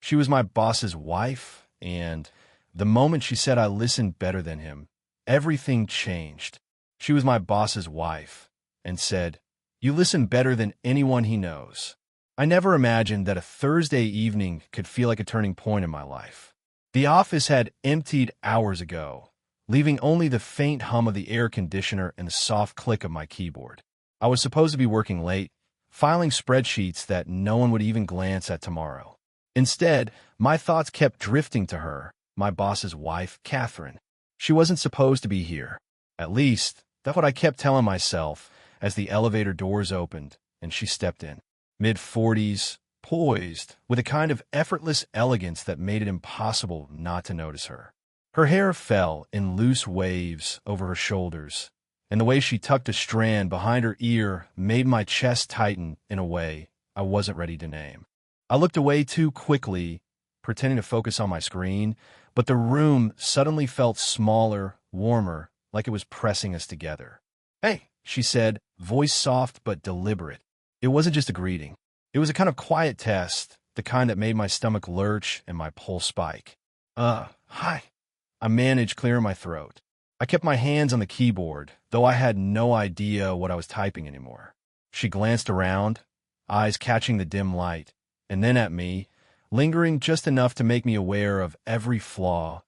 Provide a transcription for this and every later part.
She was my boss's wife, and the moment she said I listened better than him, everything changed. She was my boss's wife, and said, "You listen better than anyone he knows." I never imagined that a Thursday evening could feel like a turning point in my life. The office had emptied hours ago, leaving only the faint hum of the air conditioner and the soft click of my keyboard. I was supposed to be working late, filing spreadsheets that no one would even glance at tomorrow. Instead, my thoughts kept drifting to her, my boss's wife, Catherine. She wasn't supposed to be here. At least, that's what I kept telling myself as the elevator doors opened and she stepped in. Mid-40s, poised, with a kind of effortless elegance that made it impossible not to notice her. Her hair fell in loose waves over her shoulders, and the way she tucked a strand behind her ear made my chest tighten in a way I wasn't ready to name. I looked away too quickly, pretending to focus on my screen, but the room suddenly felt smaller, warmer, like it was pressing us together. "Hey," she said, voice soft but deliberate. It wasn't just a greeting. It was a kind of quiet test, the kind that made my stomach lurch and my pulse spike. Hi." I managed clearing my throat. I kept my hands on the keyboard, though I had no idea what I was typing anymore. She glanced around, eyes catching the dim light, and then at me, lingering just enough to make me aware of every flaw,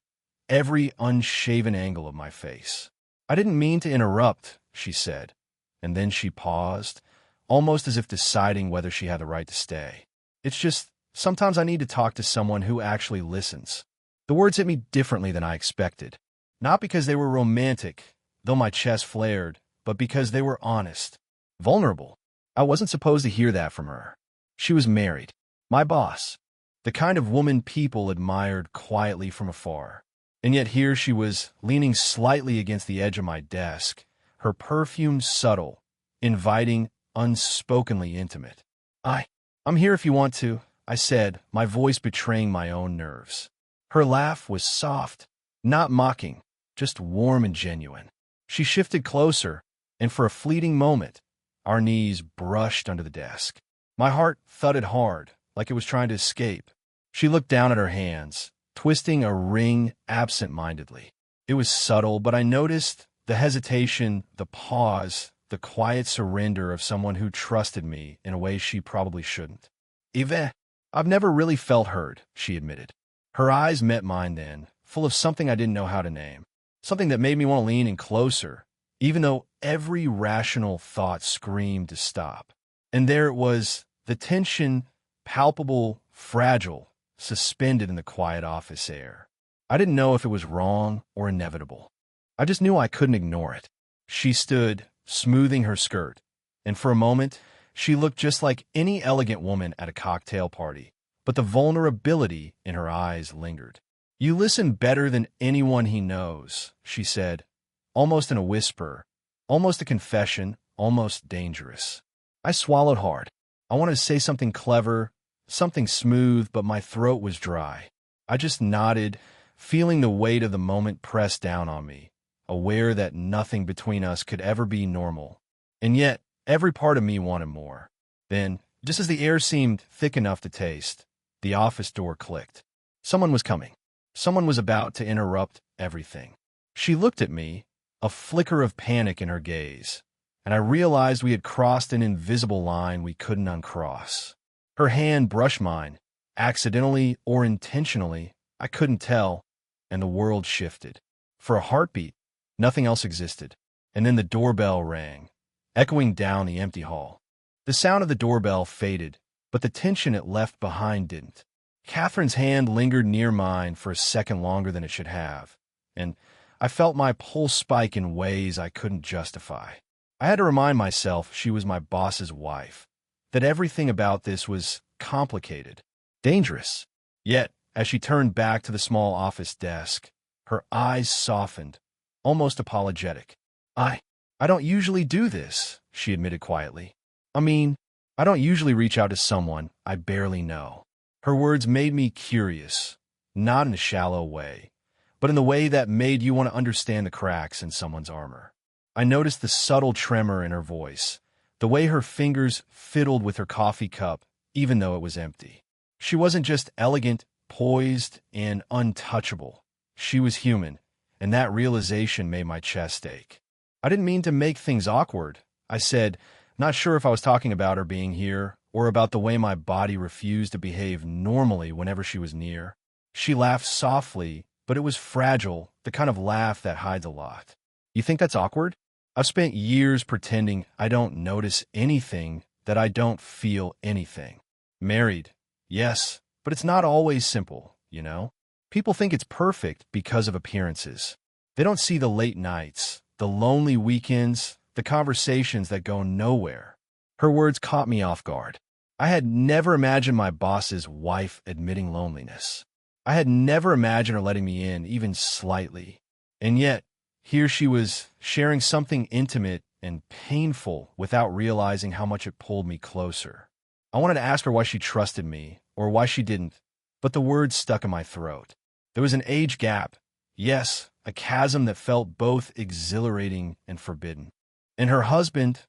every unshaven angle of my face. "I didn't mean to interrupt," she said, and then she paused, almost as if deciding whether she had the right to stay. "It's just, sometimes I need to talk to someone who actually listens." The words hit me differently than I expected. Not because they were romantic, though my chest flared, but because they were honest, vulnerable. I wasn't supposed to hear that from her. She was married. My boss. The kind of woman people admired quietly from afar. And yet here she was, leaning slightly against the edge of my desk, her perfume subtle, inviting, unspokenly intimate. I'm here if you want to," I said, my voice betraying my own nerves. Her laugh was soft, not mocking, just warm and genuine. She shifted closer, and for a fleeting moment, our knees brushed under the desk. My heart thudded hard, like it was trying to escape. She looked down at her hands, twisting a ring absent-mindedly. It was subtle, but I noticed the hesitation, the pause, the quiet surrender of someone who trusted me in a way she probably shouldn't. "Yves, I've never really felt heard," she admitted. Her eyes met mine then, full of something I didn't know how to name, something that made me want to lean in closer, even though every rational thought screamed to stop. And there it was, the tension, palpable, fragile, suspended in the quiet office air. I didn't know if it was wrong or inevitable. I just knew I couldn't ignore it. She stood, smoothing her skirt, and for a moment, she looked just like any elegant woman at a cocktail party, but the vulnerability in her eyes lingered. "You listen better than anyone he knows," she said, almost in a whisper, almost a confession, almost dangerous. I swallowed hard. I wanted to say something clever, something smooth, but my throat was dry. I just nodded, feeling the weight of the moment press down on me, aware that nothing between us could ever be normal. And yet, every part of me wanted more. Then, just as the air seemed thick enough to taste, the office door clicked. Someone was coming. Someone was about to interrupt everything. She looked at me, a flicker of panic in her gaze, and I realized we had crossed an invisible line we couldn't uncross. Her hand brushed mine, accidentally or intentionally, I couldn't tell, and the world shifted. For a heartbeat, nothing else existed, and then the doorbell rang, echoing down the empty hall. The sound of the doorbell faded, but the tension it left behind didn't. Catherine's hand lingered near mine for a second longer than it should have, and I felt my pulse spike in ways I couldn't justify. I had to remind myself she was my boss's wife, that everything about this was complicated, dangerous. Yet, as she turned back to the small office desk, her eyes softened, almost apologetic. I don't usually do this," she admitted quietly. I don't usually reach out to someone I barely know." Her words made me curious, not in a shallow way, but in the way that made you want to understand the cracks in someone's armor. I noticed the subtle tremor in her voice, the way her fingers fiddled with her coffee cup, even though it was empty. She wasn't just elegant, poised, and untouchable. She was human, and that realization made my chest ache. I didn't mean to make things awkward. I said, not sure if I was talking about her being here or about the way my body refused to behave normally whenever she was near. She laughed softly, but it was fragile, the kind of laugh that hides a lot. You think that's awkward? I've spent years pretending I don't notice anything, that I don't feel anything. Married, yes, but it's not always simple, you know? People think it's perfect because of appearances. They don't see the late nights, the lonely weekends, the conversations that go nowhere. Her words caught me off guard. I had never imagined my boss's wife admitting loneliness. I had never imagined her letting me in, even slightly. And yet, here she was, sharing something intimate and painful without realizing how much it pulled me closer. I wanted to ask her why she trusted me, or why she didn't, but the words stuck in my throat. There was an age gap. Yes, a chasm that felt both exhilarating and forbidden. And her husband,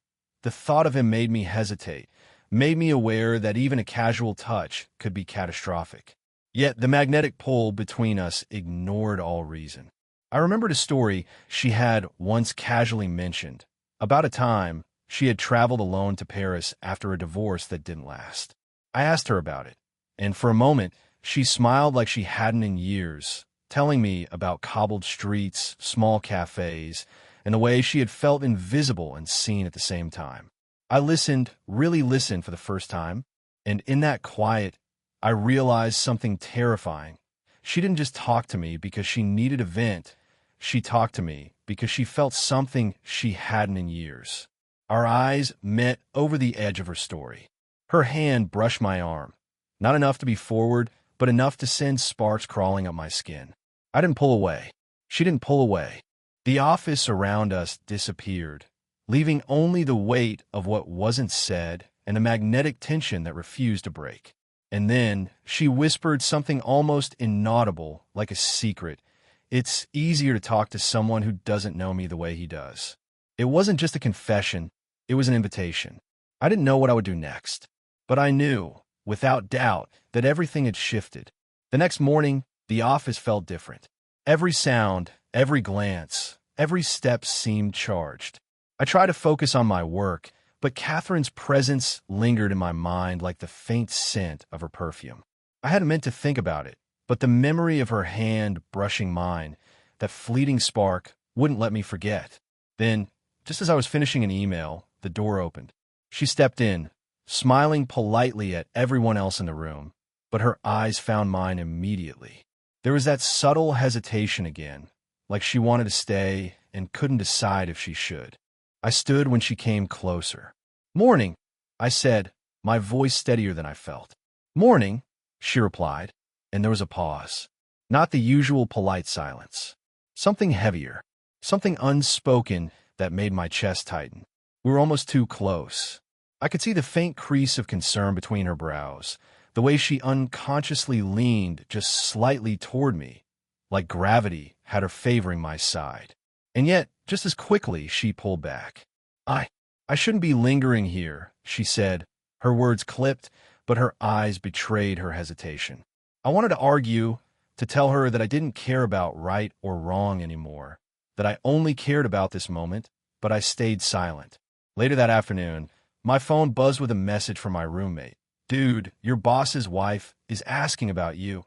the thought of him made me hesitate, made me aware that even a casual touch could be catastrophic. Yet the magnetic pull between us ignored all reason. I remembered a story she had once casually mentioned, about a time she had traveled alone to Paris after a divorce that didn't last. I asked her about it, and for a moment, she smiled like she hadn't in years, telling me about cobbled streets, small cafes, and the way she had felt invisible and seen at the same time. I listened, really listened for the first time, and in that quiet, I realized something terrifying. She didn't just talk to me because she needed a vent. She talked to me because she felt something she hadn't in years. Our eyes met over the edge of her story. Her hand brushed my arm, not enough to be forward, but enough to send sparks crawling up my skin. I didn't pull away. She didn't pull away. The office around us disappeared, leaving only the weight of what wasn't said and a magnetic tension that refused to break. And then she whispered something almost inaudible, like a secret. It's easier to talk to someone who doesn't know me the way he does. It wasn't just a confession, it was an invitation. I didn't know what I would do next, but I knew, without doubt, that everything had shifted. The next morning, the office felt different. Every sound, every glance, every step seemed charged. I tried to focus on my work, but Catherine's presence lingered in my mind like the faint scent of her perfume. I hadn't meant to think about it, but the memory of her hand brushing mine, that fleeting spark, wouldn't let me forget. Then, just as I was finishing an email, the door opened. She stepped in, smiling politely at everyone else in the room, but her eyes found mine immediately. There was that subtle hesitation again, like she wanted to stay and couldn't decide if she should. I stood when she came closer. "Morning," I said, my voice steadier than I felt. "Morning," she replied, and there was a pause. Not the usual polite silence. Something heavier, something unspoken that made my chest tighten. We were almost too close. I could see the faint crease of concern between her brows, the way she unconsciously leaned just slightly toward me, like gravity had her favoring my side. And yet, just as quickly, she pulled back. I shouldn't be lingering here," she said. Her words clipped, but her eyes betrayed her hesitation. I wanted to argue, to tell her that I didn't care about right or wrong anymore, that I only cared about this moment, but I stayed silent. Later that afternoon, my phone buzzed with a message from my roommate. "Dude, your boss's wife is asking about you,"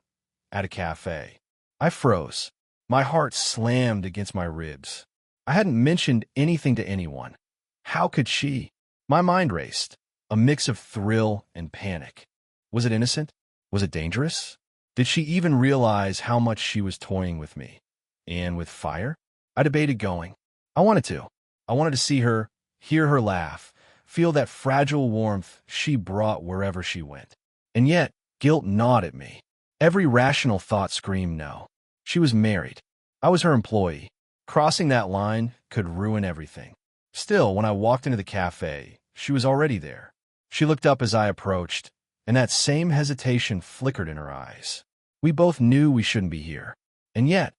at a cafe. I froze. My heart slammed against my ribs. I hadn't mentioned anything to anyone. How could she? My mind raced, a mix of thrill and panic. Was it innocent? Was it dangerous? Did she even realize how much she was toying with me? And with fire? I debated going. I wanted to. I wanted to see her, hear her laugh, feel that fragile warmth she brought wherever she went. And yet, guilt gnawed at me. Every rational thought screamed no. She was married. I was her employee. Crossing that line could ruin everything. Still, when I walked into the cafe, she was already there. She looked up as I approached, and that same hesitation flickered in her eyes. We both knew we shouldn't be here. And yet,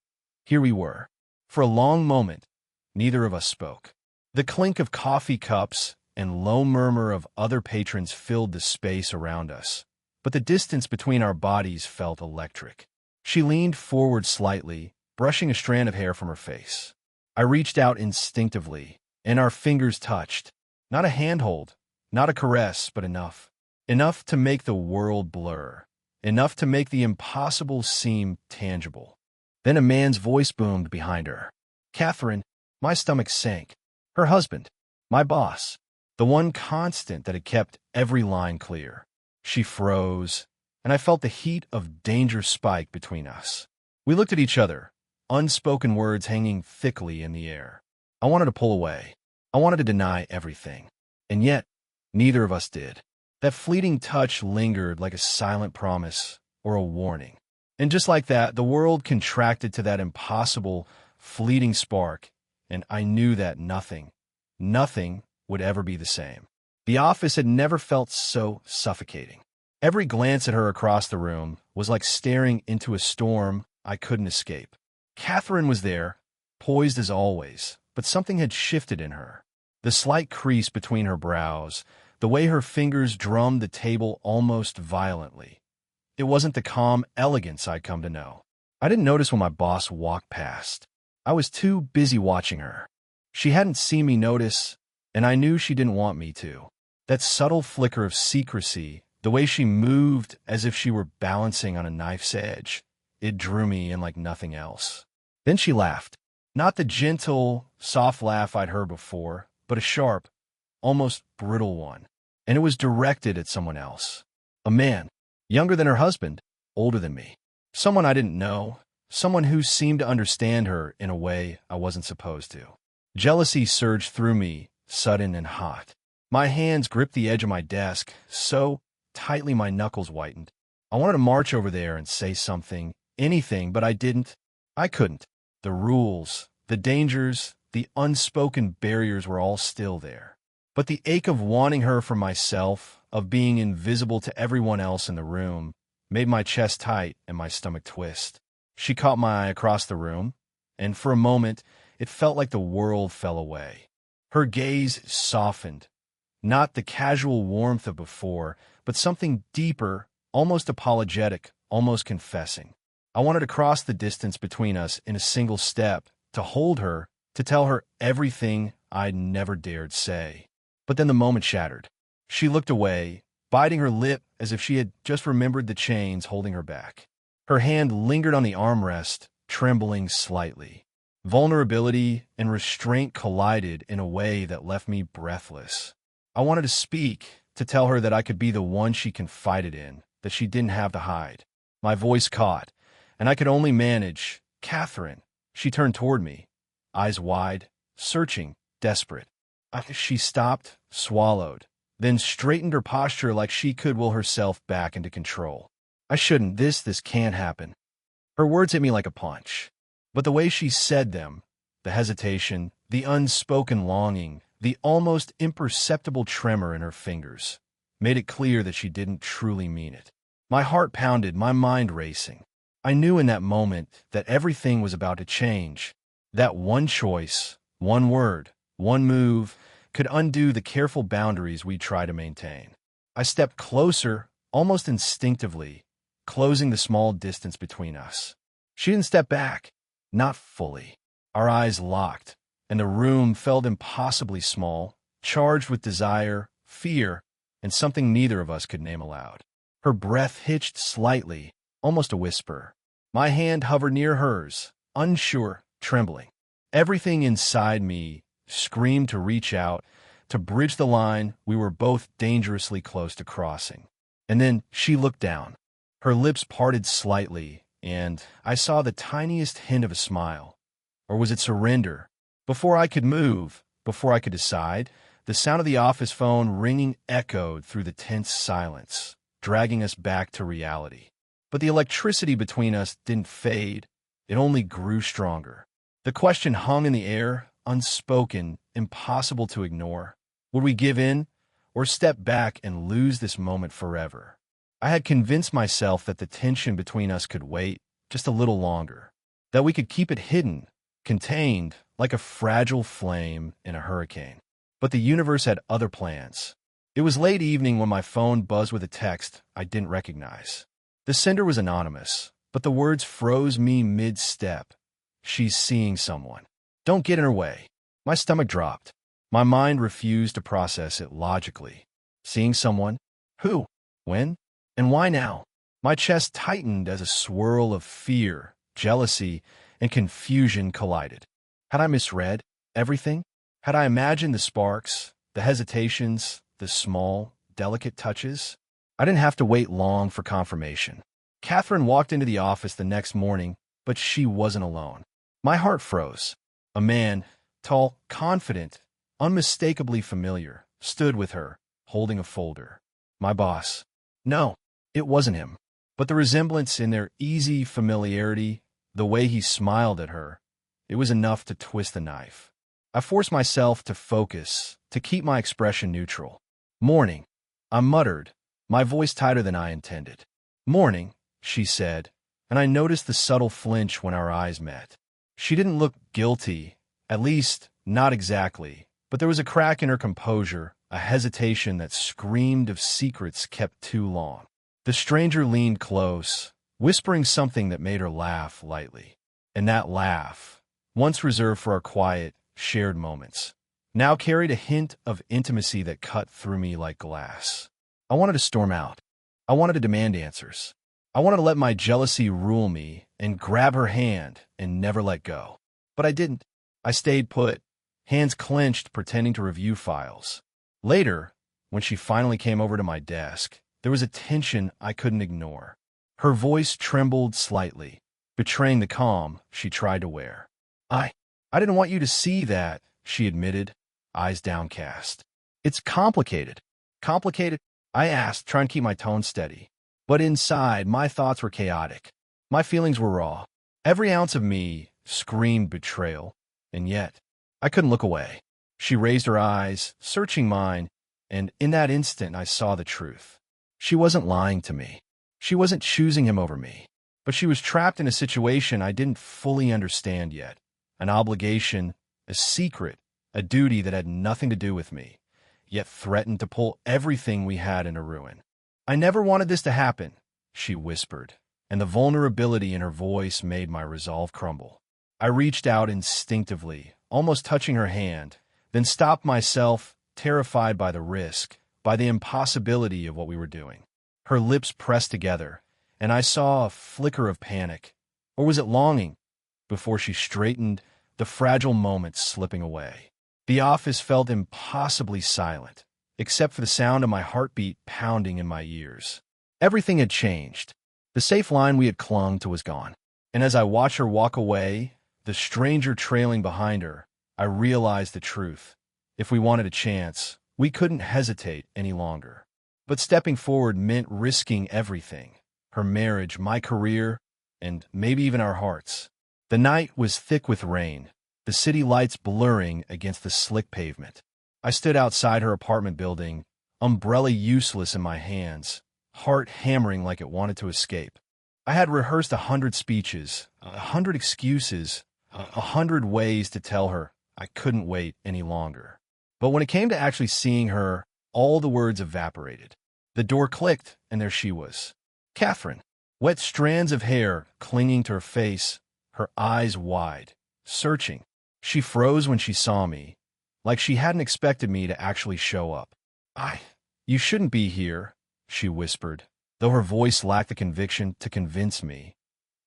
here we were. For a long moment, neither of us spoke. The clink of coffee cups and low murmur of other patrons filled the space around us. but the distance between our bodies felt electric. She leaned forward slightly, brushing a strand of hair from her face. I reached out instinctively, and our fingers touched. Not a handhold, not a caress, but enough. Enough to make the world blur. Enough to make the impossible seem tangible. Then a man's voice boomed behind her. Catherine. My stomach sank. Her husband. My boss. The one constant that had kept every line clear. She froze, and I felt the heat of danger spike between us. We looked at each other, unspoken words hanging thickly in the air. I wanted to pull away. I wanted to deny everything. And yet, neither of us did. That fleeting touch lingered like a silent promise or a warning. And just like that, the world contracted to that impossible, fleeting spark, and I knew that nothing would ever be the same. The office had never felt so suffocating. Every glance at her across the room was like staring into a storm I couldn't escape. Catherine was there, poised as always, but something had shifted in her. The slight crease between her brows, the way her fingers drummed the table almost violently. It wasn't the calm elegance I'd come to know. I didn't notice when my boss walked past. I was too busy watching her. She hadn't seen me notice, and I knew she didn't want me to. That subtle flicker of secrecy, the way she moved as if she were balancing on a knife's edge, it drew me in like nothing else. Then she laughed. Not the gentle, soft laugh I'd heard before, but a sharp, almost brittle one. And it was directed at someone else. A man, younger than her husband, older than me. Someone I didn't know, someone who seemed to understand her in a way I wasn't supposed to. Jealousy surged through me, sudden and hot. My hands gripped the edge of my desk, so tightly my knuckles whitened. I wanted to march over there and say something, anything, but I didn't. I couldn't. The rules, the dangers, the unspoken barriers were all still there. But the ache of wanting her for myself, of being invisible to everyone else in the room, made my chest tight and my stomach twist. She caught my eye across the room, and for a moment, it felt like the world fell away. Her gaze softened, not the casual warmth of before, but something deeper, almost apologetic, almost confessing. I wanted to cross the distance between us in a single step, to hold her, to tell her everything I'd never dared say. But then the moment shattered. She looked away, biting her lip as if she had just remembered the chains holding her back. Her hand lingered on the armrest, trembling slightly. Vulnerability and restraint collided in a way that left me breathless. I wanted to speak, to tell her that I could be the one she confided in, that she didn't have to hide. My voice caught, and I could only manage, Catherine. She turned toward me, eyes wide, searching, desperate. She stopped, swallowed, then straightened her posture like she could will herself back into control. I shouldn't. This can't happen. Her words hit me like a punch. But the way she said them, the hesitation, the unspoken longing, the almost imperceptible tremor in her fingers, made it clear that she didn't truly mean it. My heart pounded, my mind racing. I knew in that moment that everything was about to change. That one choice, one word, one move could undo the careful boundaries we try to maintain. I stepped closer, almost instinctively, closing the small distance between us. She didn't step back, not fully. Our eyes locked, and the room felt impossibly small, charged with desire, fear, and something neither of us could name aloud. Her breath hitched slightly, almost a whisper. My hand hovered near hers, unsure, trembling. Everything inside me screamed to reach out, to bridge the line we were both dangerously close to crossing. And then she looked down. Her lips parted slightly, and I saw the tiniest hint of a smile. Or was it surrender? Before I could move, before I could decide, the sound of the office phone ringing echoed through the tense silence, dragging us back to reality. But the electricity between us didn't fade. It only grew stronger. The question hung in the air, unspoken, impossible to ignore. Would we give in, or step back and lose this moment forever? I had convinced myself that the tension between us could wait just a little longer, that we could keep it hidden, contained, like a fragile flame in a hurricane. But the universe had other plans. It was late evening when my phone buzzed with a text I didn't recognize. The sender was anonymous, but the words froze me mid-step. She's seeing someone. Don't get in her way. My stomach dropped. My mind refused to process it logically. Seeing someone? Who? When? And why now? My chest tightened as a swirl of fear, jealousy, and confusion collided. Had I misread everything? Had I imagined the sparks, the hesitations, the small, delicate touches? I didn't have to wait long for confirmation. Catherine walked into the office the next morning, but she wasn't alone. My heart froze. A man, tall, confident, unmistakably familiar, stood with her, holding a folder. My boss. No, it wasn't him. But the resemblance in their easy familiarity, the way he smiled at her, it was enough to twist the knife. I forced myself to focus, to keep my expression neutral. Morning, I muttered, my voice tighter than I intended. Morning, she said, and I noticed the subtle flinch when our eyes met. She didn't look guilty, at least not exactly, but there was a crack in her composure, a hesitation that screamed of secrets kept too long. The stranger leaned close, whispering something that made her laugh lightly. And that laugh, once reserved for our quiet, shared moments, now carried a hint of intimacy that cut through me like glass. I wanted to storm out. I wanted to demand answers. I wanted to let my jealousy rule me and grab her hand and never let go. But I didn't. I stayed put, hands clenched, pretending to review files. Later, when she finally came over to my desk, there was a tension I couldn't ignore. Her voice trembled slightly, betraying the calm she tried to wear. I didn't want you to see that, she admitted, eyes downcast. It's complicated. Complicated? I asked, trying to keep my tone steady. But inside, my thoughts were chaotic. My feelings were raw. Every ounce of me screamed betrayal, and yet I couldn't look away. She raised her eyes, searching mine, and in that instant I saw the truth. She wasn't lying to me. She wasn't choosing him over me. But she was trapped in a situation I didn't fully understand yet. An obligation, a secret, a duty that had nothing to do with me, yet threatened to pull everything we had into ruin. I never wanted this to happen, she whispered, and the vulnerability in her voice made my resolve crumble. I reached out instinctively, almost touching her hand, then stopped myself, terrified by the risk, by the impossibility of what we were doing. Her lips pressed together, and I saw a flicker of panic, or was it longing, before she straightened, the fragile moments slipping away. The office felt impossibly silent, except for the sound of my heartbeat pounding in my ears. Everything had changed. The safe line we had clung to was gone. And as I watched her walk away, the stranger trailing behind her, I realized the truth. If we wanted a chance, we couldn't hesitate any longer. But stepping forward meant risking everything. Her marriage, my career, and maybe even our hearts. The night was thick with rain, the city lights blurring against the slick pavement. I stood outside her apartment building, umbrella useless in my hands, heart hammering like it wanted to escape. I had rehearsed 100 speeches, 100 excuses, 100 ways to tell her I couldn't wait any longer. But when it came to actually seeing her, all the words evaporated. The door clicked, and there she was. Catherine, wet strands of hair clinging to her face, her eyes wide, searching. She froze when she saw me, like she hadn't expected me to actually show up. You shouldn't be here, she whispered, though her voice lacked the conviction to convince me,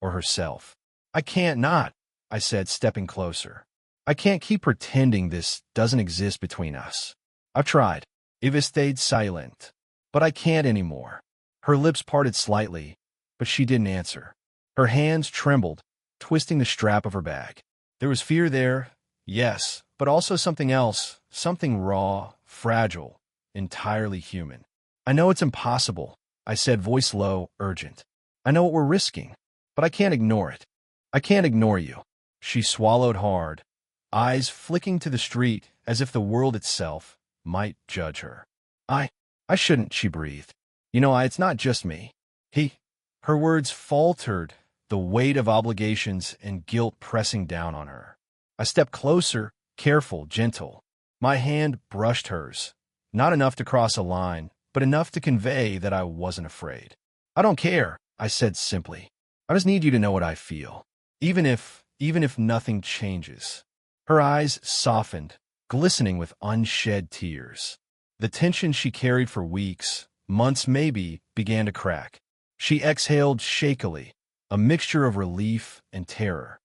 or herself. I can't not, I said, stepping closer. I can't keep pretending this doesn't exist between us. I've tried. Eva stayed silent, but I can't anymore. Her lips parted slightly, but she didn't answer. Her hands trembled, twisting the strap of her bag. There was fear there, yes, but also something else, something raw, fragile, entirely human. I know it's impossible, I said, voice low, urgent. I know what we're risking, but I can't ignore it. I can't ignore you. She swallowed hard, eyes flicking to the street as if the world itself might judge her. I shouldn't, she breathed. It's not just me. Her words faltered, the weight of obligations and guilt pressing down on her. I stepped closer, careful, gentle. My hand brushed hers, Not enough to cross a line, but enough to convey that I wasn't afraid. I don't care, I said simply. I just need you to know what I feel. Even if nothing changes. Her eyes softened, glistening with unshed tears. The tension she carried for weeks, months maybe, began to crack. She exhaled shakily, a mixture of relief and terror.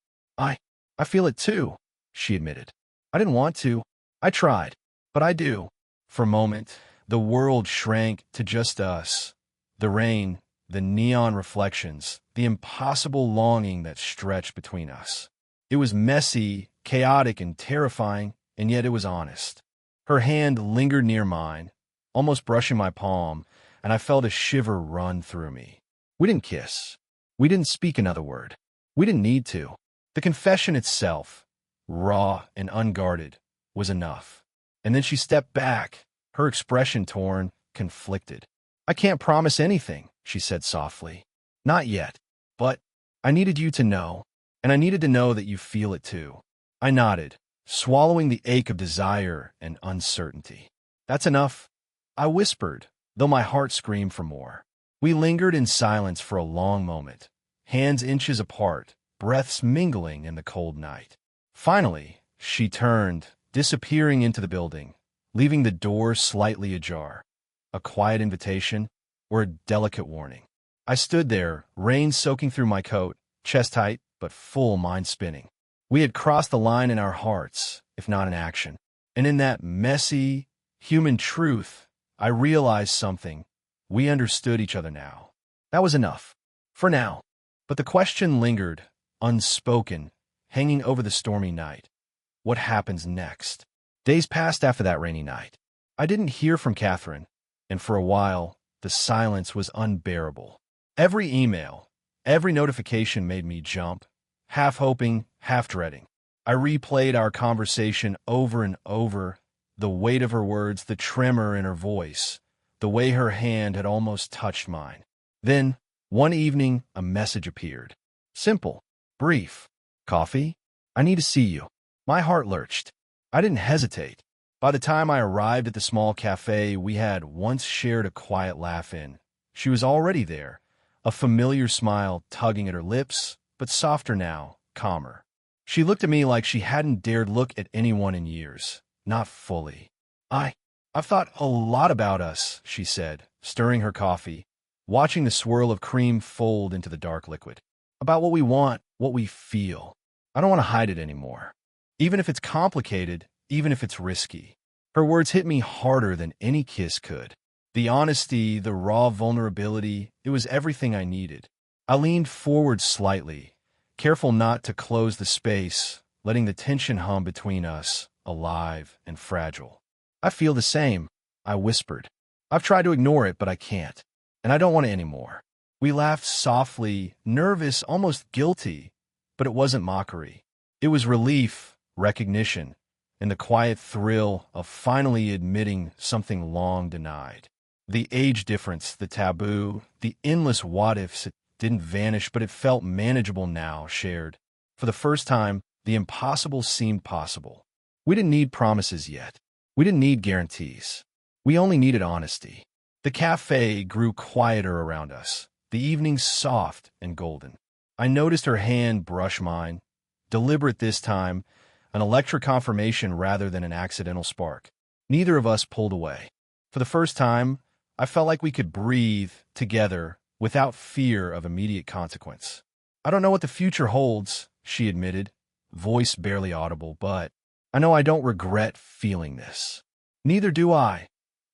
I feel it too, she admitted. I didn't want to. I tried, but I do. For a moment, the world shrank to just us. The rain, the neon reflections, the impossible longing that stretched between us. It was messy, chaotic, and terrifying, and yet it was honest. Her hand lingered near mine, almost brushing my palm, and I felt a shiver run through me. We didn't kiss. We didn't speak another word. We didn't need to. The confession itself, raw and unguarded, was enough. And then she stepped back, her expression torn, conflicted. I can't promise anything, she said softly. Not yet. But I needed you to know, and I needed to know that you feel it too. I nodded, swallowing the ache of desire and uncertainty. That's enough, I whispered, though my heart screamed for more. We lingered in silence for a long moment, hands inches apart, breaths mingling in the cold night. Finally, she turned, disappearing into the building, leaving the door slightly ajar. A quiet invitation or a delicate warning. I stood there, rain soaking through my coat, chest tight but full mind spinning. We had crossed the line in our hearts, if not in action. And in that messy, human truth, I realized something. We understood each other now. That was enough. For now. But the question lingered, unspoken, hanging over the stormy night. What happens next? Days passed after that rainy night. I didn't hear from Catherine, and for a while, the silence was unbearable. Every email, every notification made me jump, half hoping, half dreading. I replayed our conversation over and over, the weight of her words, the tremor in her voice, the way her hand had almost touched mine. Then, one evening, a message appeared. Simple, brief. Coffee? I need to see you. My heart lurched. I didn't hesitate. By the time I arrived at the small cafe we had once shared a quiet laugh in, she was already there, a familiar smile tugging at her lips, but softer now, calmer. She looked at me like she hadn't dared look at anyone in years, not fully. I've thought a lot about us, she said, stirring her coffee, watching the swirl of cream fold into the dark liquid. About what we want, what we feel. I don't want to hide it anymore. Even if it's complicated, even if it's risky. Her words hit me harder than any kiss could. The honesty, the raw vulnerability, it was everything I needed. I leaned forward slightly, careful not to close the space, letting the tension hum between us, alive and fragile. I feel the same, I whispered. I've tried to ignore it, but I can't. And I don't want it anymore. We laughed softly, nervous, almost guilty, but it wasn't mockery. It was relief, recognition, and the quiet thrill of finally admitting something long denied. The age difference, the taboo, the endless what-ifs, it didn't vanish, but it felt manageable now, shared. For the first time, the impossible seemed possible. We didn't need promises yet. We didn't need guarantees. We only needed honesty. The cafe grew quieter around us, the evenings soft and golden. I noticed her hand brush mine, deliberate this time, an electric confirmation rather than an accidental spark. Neither of us pulled away. For the first time, I felt like we could breathe together without fear of immediate consequence. I don't know what the future holds, she admitted, voice barely audible, but I know I don't regret feeling this. Neither do I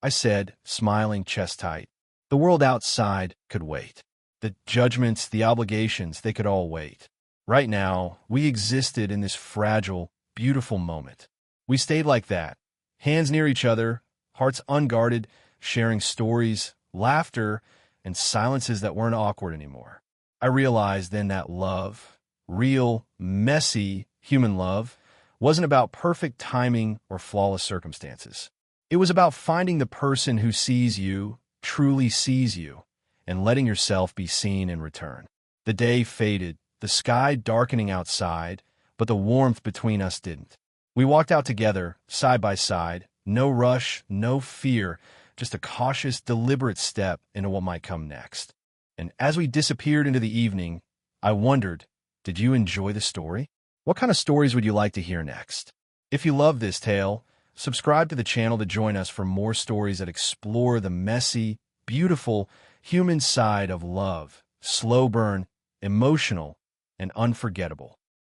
said, smiling chest tight. The world outside could wait. The judgments, the obligations, they could all wait. Right now, we existed in this fragile, beautiful moment. We stayed like that, hands near each other, hearts unguarded, sharing stories, laughter, and silences that weren't awkward anymore. I realized then that love, real, messy, human love, wasn't about perfect timing or flawless circumstances. It was about finding the person who sees you, truly sees you, and letting yourself be seen in return. The day faded, the sky darkening outside, but the warmth between us didn't. We walked out together, side by side, No rush, no fear, just a cautious, deliberate step into what might come next. And as we disappeared into the evening, I wondered, did you enjoy the story? What kind of stories would you like to hear next? If you love this tale, subscribe to the channel to join us for more stories that explore the messy, beautiful, human side of love, slow burn, emotional, and unforgettable.